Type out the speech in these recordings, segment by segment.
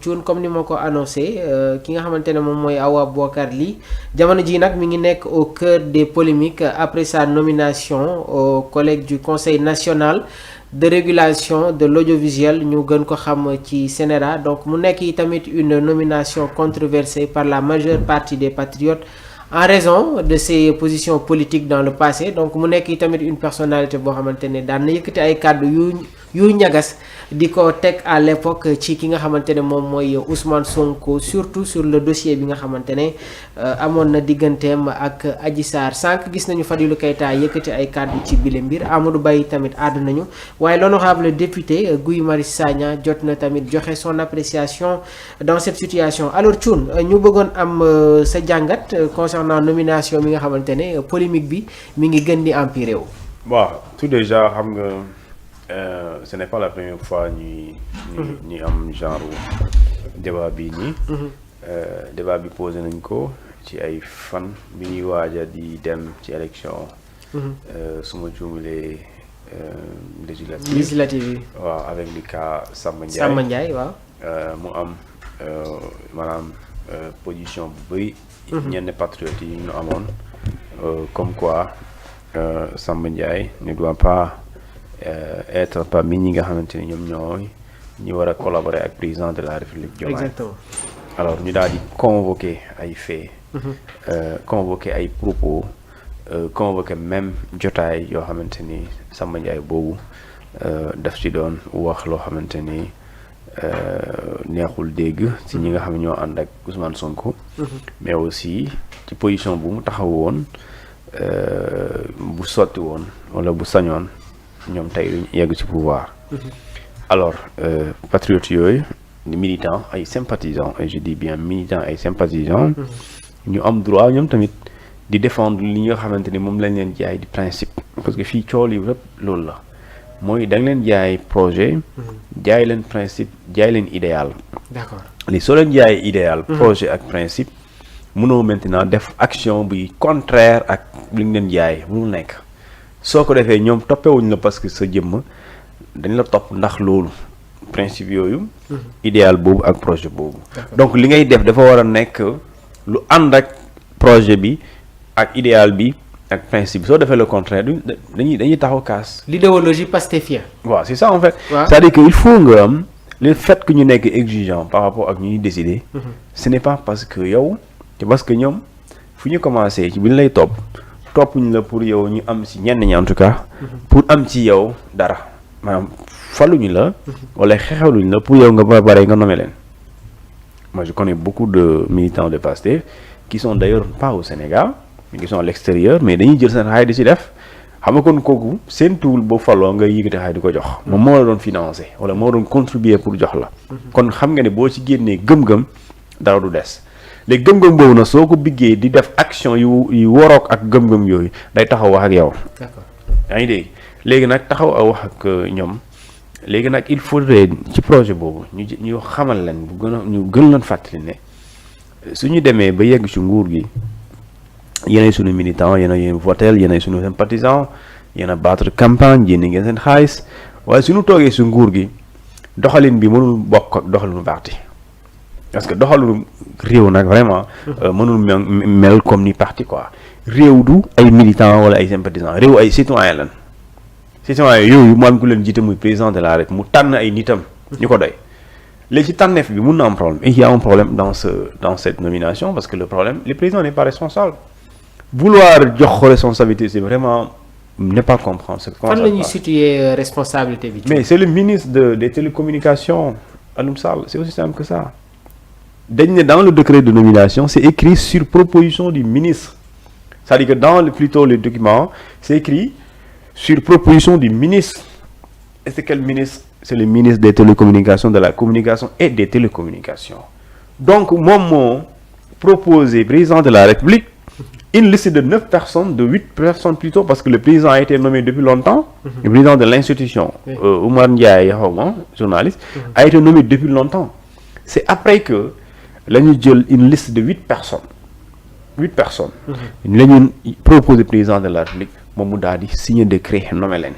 Thioune comme ni ma ko annoncé ki nga xamante ne moom mooy Awa Bokarr Ly jamono ji nag mi ngi nekk au cœur des polémiques après sa nomination au collège du Conseil national de régulation de l'audiovisuel ñu gën ko xam ci CNRA donc mu nekk yi tamit une nomination controversée par la majeure partie des patriotes en raison de ses positions politiques dans le passé donc mu nekk yi tamit une personnalité boo xamante ne daan na yëkkati ay kàddu yu ñagas di ko teg à l'époque ci ki nga xamante ne moom mooy Ousmane Sonko surtout sur le dossier bi nga xamante ne amoon na digganteem ak Adji Sarr sànq gis nañu Fadilou Keita yëkkati ay kàddu ci bile mbir Amadou Baye tamit àddu nañu waaye l'honorable député Guy Marius Sagna jot na tamit joxe son appréciation dans cette situation alors Thioune ñu bëggoon am sa jàngat concernant nomination mi nga xamante ne polémique bi mi ngi gën di empirer wu. Bon tout déjà xam nga. Ce n'est pas la première fois ñuy am genre débat bi nii débat bi posé nañ ko ci ay fan bi ñuy waaja di dem ci élection su ma juumalee législative yi waaw avec le cas Samba Ndiaye waaw mu am maanaam position bu bëri ñenn patriotes yi ñu amoon comme quoi Samba Ndiaye ne doit pas être parmi ñi nga xamante ni ñoom ñooy ñi war a collaborer ak président de la République Diomaye. Exactement. Alors ñu daal di convoquer ay faits. Convoquer ay propos convoquer même jotaay yoo xamante ni Samba Ndiaye boobu daf ci doon wax loo xamante ni neexul dégg ci ñi nga xam ne ñoo ànd ak Ousmane Sonko. mais aussi ci position bu mu taxaw woon bu sotti woon wala bu sañoon. ñoom tey duñ yegg ci pouvoir. Alors patriotes yooyu militants ay sympathisants et je dis bien militants ay sympathisants. ñu am droit ñoom tamit di défendre li nga xamante ni moom lañ leen jaay di principe. parce que fii coow li lépp loolu la mooy da nga leen jaay projet. jaay leen principe jaay leen idéal. D'accord li soo leen jaay idéal. projet ak principe mënoo maintenant def action bi contraire ak li nga leen jaay mënul nekk. soo ko defee ñoom toppewuñ la parce que sa jëmm dañ la topp ndax loolu principe yooyu idéal boobu ak projet boobu donc li ngay def dafa war a nekk lu ànd ak projet bi ak idéal bi ak principe bi soo defee le contraire dañuy taxaw kaas l'idéologie pastefienne waaw c'est ça en fait c'est-à-dire que il faut nga am le fait que ñu nekk exigeant par rapport ak ñu ñuy décider ce n'est pas parce que yow c'est parce que ñoom fu ñu commencé ci bi ñu lay topp toppuñ la pour yow ñu am ci ñenn ñi en tout cas pour am ci yow dara maanaam faluñu la wala xeexaluñ la pour yow nga bare nga nommer leen. Moi je connais beaucoup de militants de Pastef qui sont d'ailleurs pas au Sénégal mais qui sont à l'extérieur mais dañuy jël seen xaalis di ci def xam nga kon kooku seen tuul boo faloo nga yëgate xaalis di ko jox moom moo la doon financer wala moo doon contribuer pour jox la kon xam nga ne boo ci génnee gëm-gëm dara du des. léegi gëm-gëm boobu nag soo ko biggee di def action yu warook ak gëm-gëm yooyu day taxaw wax ak yow. D'accord yaa ngi dégg léegi nag taxaw a wax ak ñoom léegi nag il faudrait ci projet boobu ñu xamal leen ñu gën leen fàttali ne suñu demee ba yegg ci nguur gi yéenay suñu militant yéen votel yéenay suñu sympathisant yéen a battre campagne yéen ngeen seen xaalis waaye suñu toogee ci nguur gi doxalin bi mënul bokk ak doxalinu parti. parce que doxalu réew nag vraiment mënul mel comme ni parti quoi réew du ay militants wala ay sympathisants réew ay citoyens lan citoyens yooyu mu am ku leen jiite muy président de la République mu tànn ay nitam ñu ko doy léegi ci tànneef bi mun na am problème et il y a un problème dans cette nomination parce que le président n'est pas responsable vouloir jox ko responsabilité c'est vraiment ne pas comprendre ce que fan la ñuy situer responsabilité bi mais c'est le ministre des télécommunications Alioune Sall c'est aussi simple que ça dañ ne dans le décret de nomination c'est écrit sur proposition du ministre c'est-à-dire que dans le document c'est écrit sur proposition du ministre et c'est quel ministre c'est le ministre des télécommunications de la communication et des télécommunications donc moom moo proposé président de la République une liste de 9 personnes de 8 personnes plutôt parce que le président a été nommé depuis longtemps le président de l'institution Oumar Ndiaye xawma journaliste a été nommé depuis longtemps c'est après que la ñu jël une liste de 8 personnes la ñu proposé président de la République moom mu daal di signer décret nommé leen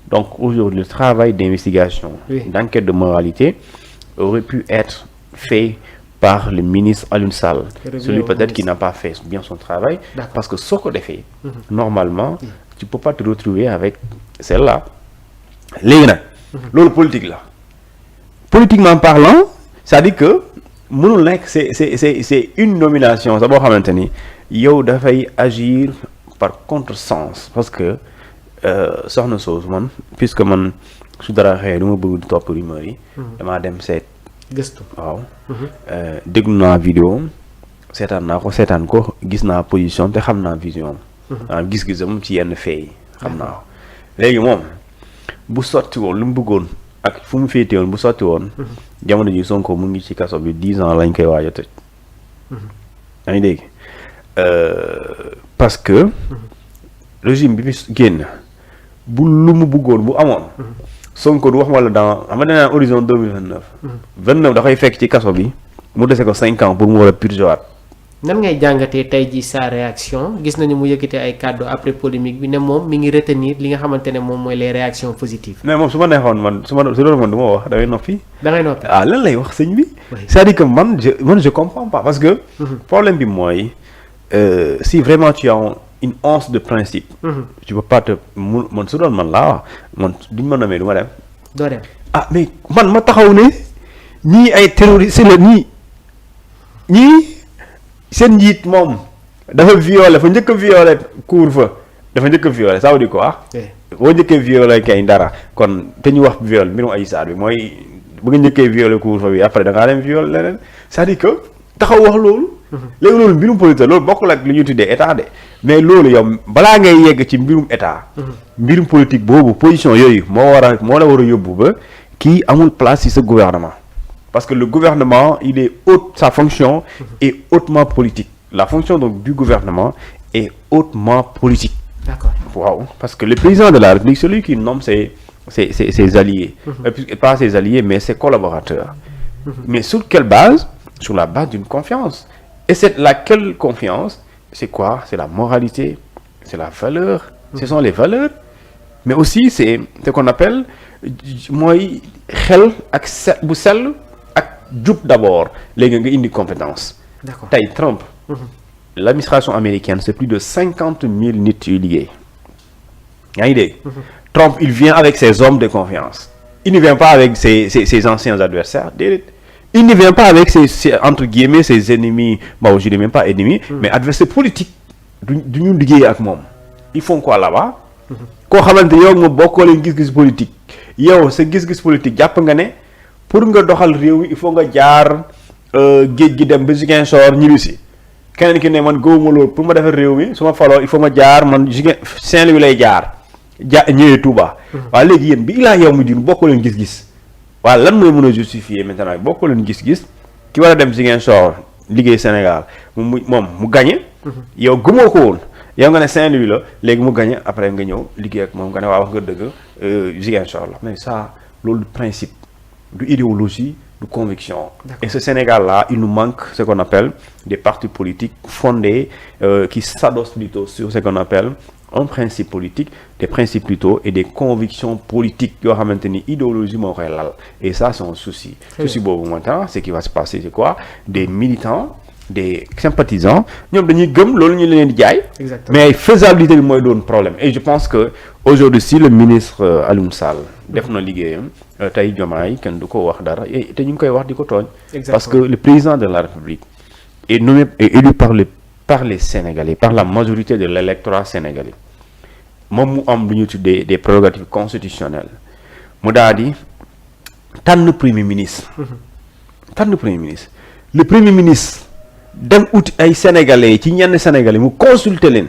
donc aujourd'hui le travail d'investigation d'enquête de moralité aurait pu être fait par le ministre Alioune Sall, celui peut-être qui n'a pas fait bien son travail, parce que soo ko defee normalement tu peux pas te retrouver avec celle-là. Léegi nag loolu politique la, politiquement parlant, c'est-à-dire que mënul nekk c'est une nomination sax boo xamante ni yow dafay agir par contresens, parce que soxna soosu man puisque man su dara xëyee du ma bëgg di topp rumeur yi, damaa dem seet gëstu. waaw déglu naa vidéo seetaan ko gis naa position te xam naa vision gis-gisam ci yenn fee yi xam naa ko. léegi moom bu sotti woon lu mu bëggoon ak fu mu féete woon bu sotti woon jamono ji Sonko mu ngi ci kaso bi 10 ans lañ koy waaj a tëj. yaa ngi dégg parce que régime bi fi génn bu lu mu bëggoon bu amoon Sonko du wax wala dans xam nga nee naa horizon 2029 29 da koy fekk ci kaso bi mu dese ko 5 ans pour mu war a purger waat. nan ngay jàngatee tey ji sa réaction, gis nañu mu yëkkatee ay kàddu après polémique bi ne moom mi ngi retenir li nga xamante ne moom mooy les réactions positives. mais moom su ma neexoon man su doon man du ma wax damay noppi. da ngay noppi lan lay wax sëñ bi. c'est-à-dire que man je comprends pas, parce que problème bi mooy si vraiment tu as une once de principe. tu peux pas te man su doon man laa wax man duñ ma nommer du ma dem. doo dem mais man ma taxaw ne ñii ay terroristes la ñii seen njiit moom dafa violé fa njëkk a violé couvre-feu dafa njëkk a violé ça veut dire quoi. boo njëkkee violé kay dara kon te ñu wax viol mbirum Adji Sarr bi mooy bu nga njëkkee violé couvre-feu bi après da ngaa dem violé leneen c'est-à-dire que taxaw wax loolu. léegi loolu mbirum politique loolu bokkul ak li ñuy tuddee état de mais loolu yow balaa ngay yegg ci mbirum état. mbirum politique boobu position yooyu moo la war a yóbbu ba kii amul place ci sa gouvernement. Parce que le gouvernement, il est sa fonction est hautement politique. La fonction donc du gouvernement est hautement politique. D'accord. Wow. Parce que le président de la République, celui qui nomme ses alliés, pas ses alliés, mais ses collaborateurs. Mais sur quelle base? Sur la base d'une confiance. Et laquelle confiance? C'est quoi? C'est la moralité, c'est la valeur, ce sont les valeurs, mais aussi c'est ce qu'on appelle mooy xel ak bu sell ak jub d'abord léegi nga indi compétence. D'accord. Tey Trump. L'administration américaine c'est plus de 50 000 nit yuy liggéey. Yaa ngi dégg. Trump il vient avec ses hommes de confiance. Il ne vient pas avec ses anciens adversaires. Il ne vient pas avec ses entre guillemets ses ennemis. Bon, je ne dis même pas ennemis, mais adversaires politiques. du ñu liggéey ak moom. Ils font quoi là-bas? Koo xamante yow nga bokkoo leen gis-gis politique. Yow sa gis-gis politique jàpp nga ne pour nga doxal réew mi il faut nga jaar géej gi dem ba Ziguinchor ñibbi si. Keneen ki ne man gëwuma loolu pour ma defar réew mi su ma faloo il faut ma jaar man Saint-Louis lay jaar ñëwee Touba. waaye léegi yéen bi ilaa yow mu jur bokkoo leen gis-gis. waaye lan mooy mën a justifier maintenant bokkoo leen gis-gis ki war a dem Ziguinchor liggéey Sénégal moom mu gagné. yow gëmoo ko woon yow nga ne Saint-Louis la léegi mu gagné après nga ñëw liggéey ak moom nga ne waa wax nga dëgg Ziguinchor la mais ça loolu du principe du idéologie du conviction. Et ce Sénégal-là il nous manque ce qu'on appelle des partis politiques fondés qui s'adossent plutôt sur ce qu'on appelle un principe politique, des principes plutôt et des convictions politiques yoo xamante ni idéologie moo koy lal et ça c'est un souci. Souci boobu maintenant ce qui va se passer c'est quoi? Des militants, des sympathisants ñoom dañuy gëm loolu ñu leen di jaay. Mais faisabilité bi mooy doon problème et je pense que aujourd'hui si le ministre Alioune Sall def na liggéeyam tey Diomaye kenn du ko wax dara te ñu ngi koy wax di ko tooñ. Parce que le président de la République est nommé et élu par les Sénégalais, par la majorité de l'électorat sénégalais. Moom mu am lu ñu tuddee des prérogatives constitutionnelles mu daal di tànn premier ministre. Le premier ministre dem uti ay sénégalais ci ñenn sénégalais mu consulter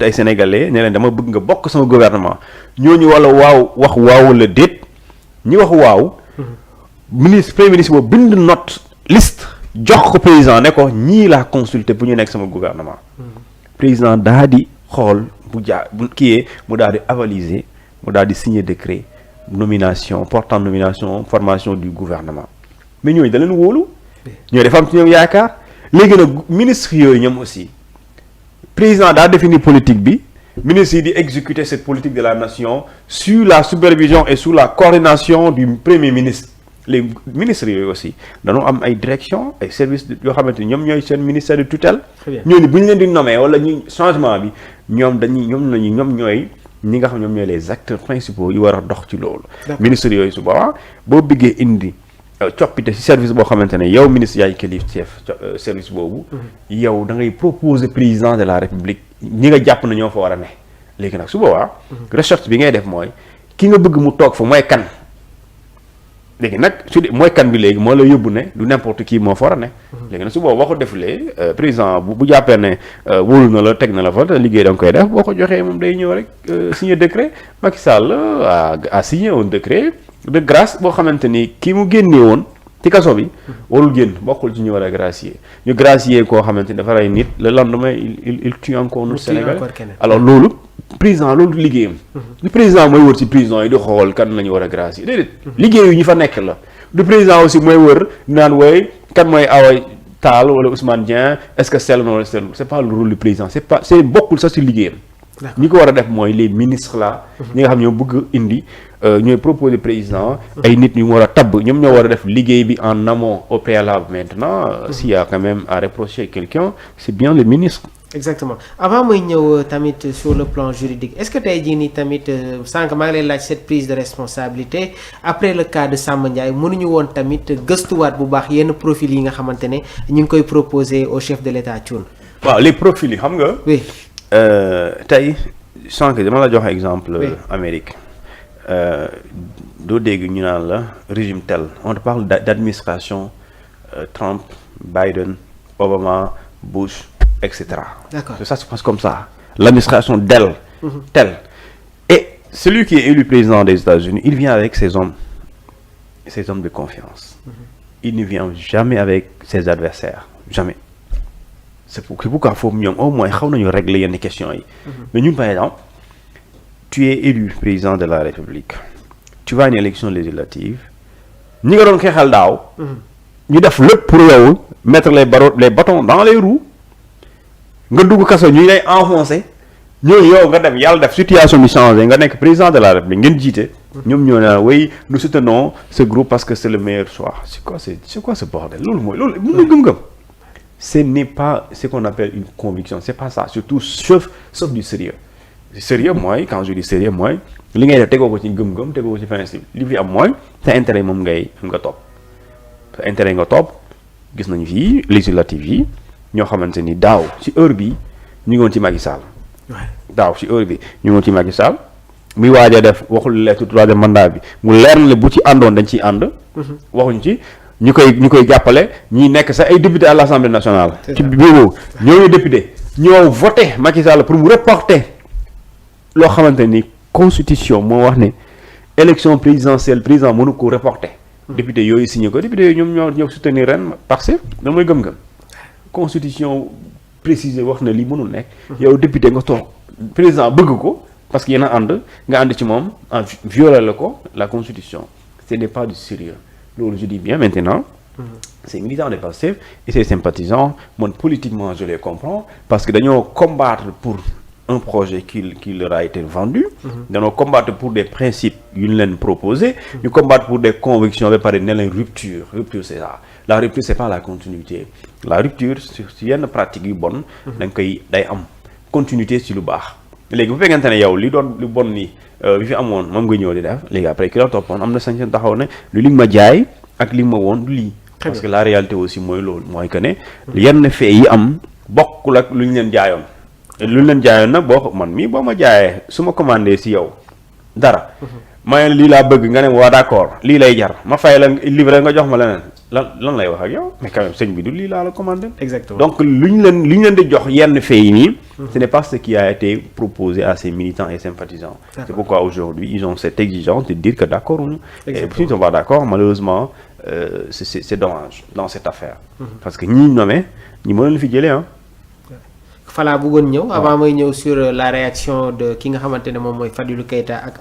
ay sénégalais ne leen dama bëgg nga bokk sama gouvernement ñooñu wala wax waaw wala déet ñi wax waaw. premier ministre boobu bind note liste jox ko président ne ko ñii laa consulter pour ñu nekk sama gouvernement. Président daa di xool bu kiyee mu daal di avaliser mu daal di signer décret nomination portant nomination formation du gouvernement mais ñooñu da leen wóolu. ñooy dafa am ci ñoom yaakaar léegi nag ministre yooyu ñoom aussi président daa définir politique bi ministre yi di exécuter cette politique de la nation sur la supervision et sous la coordination du premier ministre les ministres yooyu aussi dañoo am ay direction ay services yoo xamante ni ñoom ñooy seen ministère de tutelle. ñooñu bu ñu leen di nommer wala ñu changement bi ñoom ñooy ñi nga xam ñoom ñooy les acteurs principaux yi war a dox ci loolu. ministres yooyu su boobaa boo bëggee indi coppite ci service boo xamante ne yow ministre yaay kilif chef service boobu. yow da ngay proposer président de la république ñi nga jàpp na ñoo fa war a ne. léegi nag su boobaa. recherche bi ngay def mooy ki nga bëgg mu toog fa mooy kan. léegi nag su dee mooy kan bi léegi moo la yóbbu ne du n'importe qui moo fa war a ne. léegi nag su boobaa boo ko defulee président bu jàppee ne wóolu na la teg na la fa te liggéey da nga koy def boo ko joxee moom day ñëw rek signer décret Macky Sall a signé un décret de grâce boo xamante ni ki mu génnee woon ci kaso bi. warul génn bokkul ci ñu war a gracier ñu gracier koo xamante ni dafa rey nit le lendemain il tue encore notre Sénégal alors loolu. président loolu liggéeyam. du président mooy wër ci prison yi di xool kan la ñu war a gracier déedéet. liggéeyu ñi fa nekk la. du président aussi mooy wër naan wooy kan mooy Awa Tall wala Ousmane Dieng est-ce que sell na wala sell c'est pas le rôle du président c'est bokkul sax ci liggéeyam. ñi ko war a def mooy les ministres là. ñi nga xam ñoo bëgg indi ñooy proposer président. ay nit ñu war a tabb ñoom ñoo war a def liggéey bi en amont au préalable maintenant. s'il y a quand même à reprocher quelqu'un c'est bien le ministre. exactement avant mooy ñëw tamit sur le plan juridique est-ce que tey jii nii tamit sànq maa ngi lay laaj cette prise de responsabilité après le cas de Samba Ndiaye mënuñu woon tamit gëstuwaat bu baax yenn profil yi nga xamante ne ñu ngi koy proposer au chef de l'État Thioune. waaw les profils yi xam nga. oui. tey sànq dama la jox exemple. oui. Amérique doo dégg ñu naan la régime tel on te parle d'administration Trump Biden Obama Bush. etc. D'accord. Ça se passe comme ça. L'administration d'elle, telle. Et celui qui est élu président des États-Unis, il vient avec ses hommes de confiance. Il ne vient jamais avec ses adversaires. Jamais. C'est pourquoi il faut au moins régler les questions. Mais nous, par exemple, tu es élu président de la République. Tu vas à une élection législative. Nous avons pour mettre les bâtons dans les roues. nga dugg kaso ñu lay enfoncé ñooñu yow nga dem yàlla def situation bi changé nga nekk président de la République ngeen jiite. ñoom ñoo ne oui nous soutenons ce groupe parce que c'est le meilleur choix c'est quoi ce bordel loolu mooy loolu mu gëm-gëm. Ce n'est pas ce qu'on appelle une conviction c'est pas ça surtout sauf du sérieux. Sérieux mooy quand je dis sérieux mooy li ngay def tegoo ko ci gëm-gëm tegoo ko ci principe li fi am mooy sa intérêt moom nga topp sa intérêt nga topp gis nañu fii législative yi. ñoo xamante ni daaw ci heure bi ñu ngi woon ci Macky Sall. daaw ci heure bi ñu ngi woon ci Macky Sall muy waaj a def waxul lettre troisième mandat bi mu leer na bu ci àndoon dañ ciy ànd. waxuñ ci ñu koy jàppale ñi nekk sax ay député à l'Assemblée nationale. ci boobu ñooñu député ñoo voté Macky Sall pour mu reporter loo xamante ni constitution moo wax ne élection présidentielle président mënu ko reporter. député yooyu signé ko député yooyu ñoom ñoo soutenir ren parce que da mooy gëm-gëm. constitution précisé wax na lii mënul nekk. yow député nga toog président bëgg ko parce que yéen a ànd nga ànd ci moom en violer la ko la constitution ce n'est pas du sérieux loolu je dis bien maintenant. ces militants de Pastef et ces sympathisants man politiquement je les comprends parce que dañoo combattre pour un projet qui leur a été vendu. dañoo combattre pour des principes yu ñu leen proposé. ñu combattre pour des convictions ba pare ne leen rupture c'est ça. La rupture c'est pas la continuité la rupture ci yenn pratique yu bon day am continuité ci lu baax léegi bu fekkente ne yow li doon lu bon ni bi fi amoon moom nga ñëw di def léegi après ki la toppoon am na sañ-sañ taxaw ne li nga ma jaay ak li nga ma woon du lii parce que la réalité aussi mooy loolu mooy que ne yenn fait yi am bokkul ak lu ñu leen jaayoon lu ñu leen jaayoon nag boo man mii boo ma jaayee su ma commandé ci yow dara ma lii laa bëgg nga ne waa d'accord lii lay jar ma fay la livré nga jox ma leneen lan lay wax ak yow mais quand même sëñ bi du lii laa la commandé. Exactement. Donc lu ñu leen di jox yenn fait yi nii. ce n'est pas ce qui a été proposé à ces militants et sympathisants. D'accord. C'est pourquoi aujourd'hui ils ont cette exigence de dire que d'accord ou non. Et puis ils sont pas d'accord malheureusement c'est dommage dans cette affaire. Parce que ñi nommé ñi mën leen fi jëlee ah. Fala bëggoon ñëw avant mooy ñëw sur la réaction de ki nga xamante ne moom mooy Fadilou Keita ak